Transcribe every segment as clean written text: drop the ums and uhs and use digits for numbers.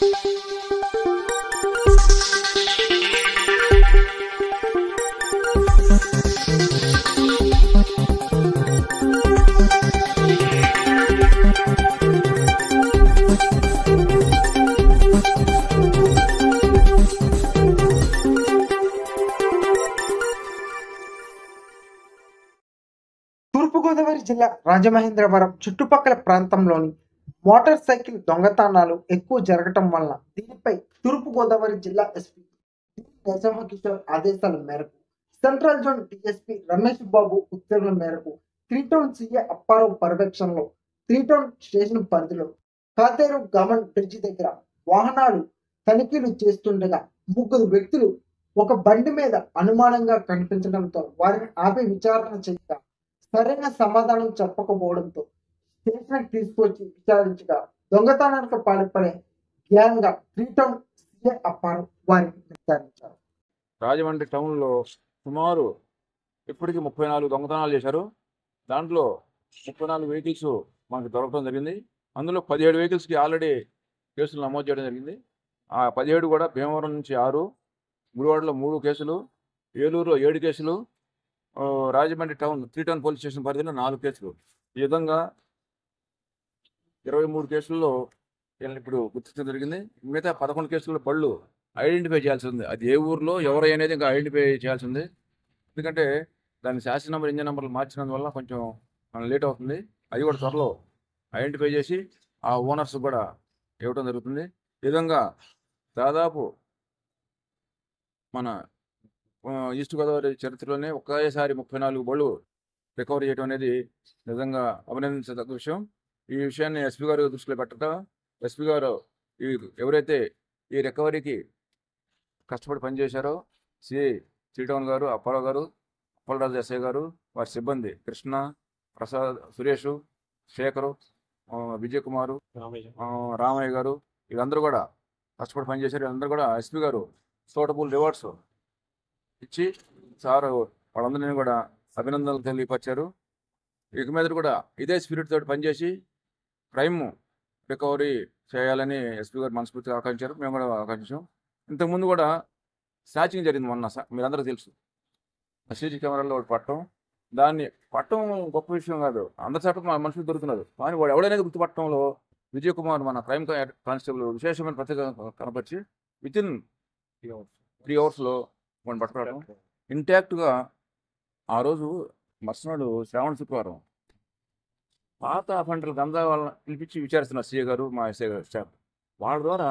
తూర్పుగోదావరి జిల్లా రాజమహేంద్రవరం చుట్టుపక్కల ప్రాంతంలోని మోటార్ సైకిల్ దొంగతనాలు ఎక్కువ జరగటం వలన దీనిపై తూర్పుగోదావరి జిల్లా ఎస్పీ నరసింహకిషోర్ ఆదేశాల మేరకు central zone DSP Ramesh Babu ఉత్తర్వుల మేరకు 3 టౌన్ సీఏ అప్పారావు పర్యవేక్షణలో 3 టౌన్ స్టేషన్ పరిధిలో కాతేరు గమన్ బ్రిడ్జి దగ్గర వాహనాలు తనిఖీలు చేస్తుండగా 3 వ్యక్తులు ఒక బండి మీద అనుమానంగా కనిపించడంతో వారిని ఆపి విచారణ చేయగా సరైన సమాధానం చెప్పకపోవడంతో స్టేషన్ తీసుకొచ్చి విచారించగా దొంగతనానికి పాల్పడే గ్యాంగ్ గా 3 టౌన్ సీఏ అప్పారావు వారిని నిర్ధారించారు. రాజమండ్రి టౌన్లో సుమారు ఇప్పటికీ 34 దొంగతనాలు చేశారు. దాంట్లో 34 వెహికల్స్ మనకు దొరకడం జరిగింది. అందులో 17 వెహికల్స్కి ఆల్రెడీ కేసులు నమోదు చేయడం జరిగింది. ఆ 17 కూడా భీమవరం నుంచి 6, గుడివాడలో 3 కేసులు, ఏలూరులో 7 కేసులు, Rajahmundry town 3 town police station పరిధిలో 4 కేసులు. ఈ విధంగా 23 కేసుల్లో వీళ్ళని ఇప్పుడు గుర్తించడం జరిగింది. మిగతా 11 కేసుల్లో బళ్ళు ఐడెంటిఫై చేయాల్సి ఉంది. అది ఏ ఊర్లో ఎవరు అనేది ఇంకా ఐడెంటిఫై చేయాల్సి ఉంది. ఎందుకంటే దాని శాసన నెంబర్, ఇంజన్ నెంబర్లు మార్చినందువల్ల కొంచెం లేట్ అవుతుంది. అది కూడా త్వరలో ఐడెంటిఫై చేసి ఆ ఓనర్స్ కూడా ఇవ్వడం జరుగుతుంది. ఈ విధంగా దాదాపు మన ఈస్ట్ గోదావరి చరిత్రలోనే ఒకేసారి 34 బళ్ళు రికవరీ చేయడం అనేది నిజంగా అభినందించదగ్గ విషయం. ఈ విషయాన్ని ఎస్పీ గారు దృష్టిలో పెట్టగా ఎస్పీ గారు ఎవరైతే ఈ రికవరీకి కష్టపడి పనిచేశారో సిఐ 3 టౌన్ గారు, అప్పారావు గారు, అప్పలరాజు ఎస్ఐ గారు, వారి సిబ్బంది కృష్ణ, ప్రసాద్, సురేష్, శేఖరు, విజయ్ కుమారు, రామయ్య గారు, వీళ్ళందరూ కూడా కష్టపడి పనిచేశారు. వీళ్ళందరూ కూడా ఎస్పీ గారు సూటబుల్ రివార్డ్స్ ఇచ్చి సారు వాళ్ళందరినీ కూడా అభినందనలు తెలియపరిచారు. ఇక మీద కూడా ఇదే స్పిరిట్ తోటి పనిచేసి క్రైమ్ రికవరీ చేయాలని ఎస్పీ గారు మనస్ఫూర్తిగా ఆకాంక్షారు. మేము కూడా ఆకాంక్షాం. ఇంతకుముందు కూడా స్నాచింగ్ జరిగింది మొన్న, మీరందరూ తెలుసు. సీసీ కెమెరాలో వాడు దాన్ని పట్టడం గొప్ప విషయం కాదు, అందరి చట్టం మన మనుషులు దొరుకుతున్నారు. కానీ వాడు ఎవడనేది గుర్తుపట్టడంలో విజయ్ కుమార్ మన క్రైమ్ కానిస్టేబుల్ విశేషమైన ప్రత్యేక కనపరిచి వితిన్ 3 అవర్స్లో వాడిని పట్టుకోవడం ఇంటాక్ట్గా. ఆ రోజు మర్సనాడు శ్రావణ శుక్రవారం పాత అఫెండర్లు గంధా వాళ్ళని పిలిపించి విచారిస్తున్నారు సీఏ గారు, మా ఎస్ఐ గారు స్టాఫ్. వాళ్ళ ద్వారా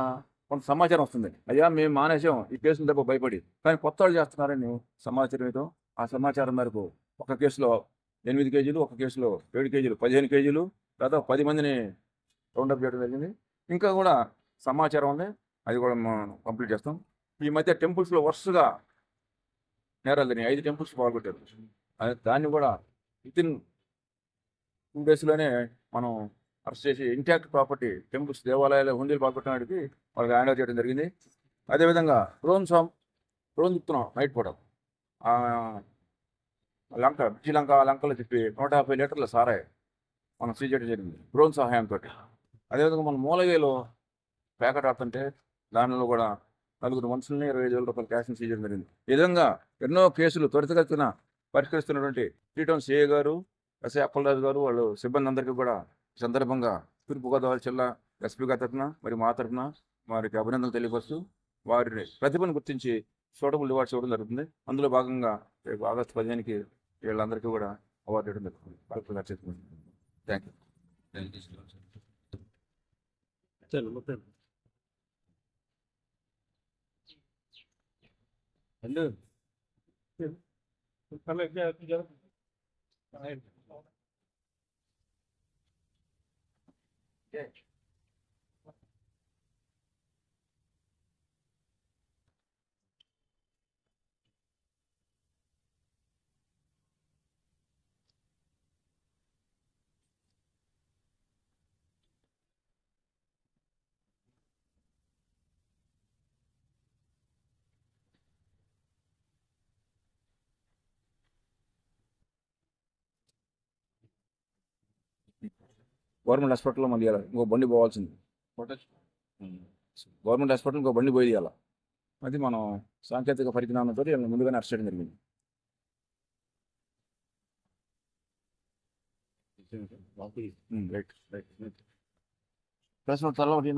కొంత సమాచారం వస్తుంది. అయ్యా మేము మానేసాం ఈ కేసులు తప్ప భయపడి, కానీ కొత్త వాళ్ళు చేస్తున్నారని సమాచారం ఏదో. ఆ సమాచారం మేరకు ఒక కేసులో 8 కేజీలు, ఒక కేసులో 7 కేజీలు, 15 కేజీలు, దాదాపు 10 మందిని రౌండప్ చేయడం జరిగింది. ఇంకా కూడా సమాచారం ఉంది, అది కూడా మనం కంప్లీట్ చేస్తాం. ఈ మధ్య టెంపుల్స్లో వరుసగా నేరాలు జరిగినాయి. 5 టెంపుల్స్ పాల్గొట్టారు. దాన్ని కూడా వితిన్ 2 డేస్లోనే మనం అరెస్ట్ చేసి ఇంటాక్ట్ ప్రాపర్టీ టెంపుల్స్, దేవాలయాలు, హుండీలు పాల్గొట్టడానికి వాళ్ళకి హ్యాండ్ ఓవర్ చేయడం జరిగింది. అదేవిధంగా డ్రోన్ తిప్పుతున్నాం నైట్ పూట. లంక శ్రీలంక లంకలో చెప్పి 150 లీటర్ల సారాయి మనం సీజ్ చేయడం జరిగింది డ్రోన్ సహాయంతో. అదేవిధంగా మనం మూలగేలో ప్యాకెట్ ఆడుతుంటే దానిలో కూడా 4 మనుషుల్ని 25,000 రూపాయల క్యాష్ని సీజ్ చేయడం జరిగింది. ఈ విధంగా ఎన్నో కేసులు త్వరితగతిన పరిష్కరిస్తున్నటువంటి 3 టౌన్ సిఐ గారు, ఎస్ఐ అప్పలరాజు గారు, వాళ్ళు సిబ్బంది అందరికీ కూడా ఈ సందర్భంగా తూర్పుగోదావరి జిల్లా ఎస్పీ గారి తరఫున మరి మా తరఫున వారికి అభినందనలు తెలియపరుస్తూ వారి ప్రతిభను గుర్తించి సూటబుల్ రివార్డ్స్ ఇవ్వడం జరుగుతుంది. అందులో భాగంగా రేపు ఆగస్టు 15కి వీళ్ళందరికీ కూడా అవార్డు ఇవ్వడం జరుగుతుంది. కలెక్టర్ గారు చెప్తున్నాను. Thank you. గవర్నమెంట్ హాస్పిటల్లో మళ్ళీ ఇంకో బండి పోవాల్సింది. గవర్నమెంట్ హాస్పిటల్ ఇంకో బండి పోయి అలా అది మనం సాంకేతిక పరిజ్ఞానంతో వీళ్ళని ముందుగానే అరెస్ట్ చేయడం జరిగింది. రైట్ రైట్ ప్రెస్ నోట్ తల ఒకటి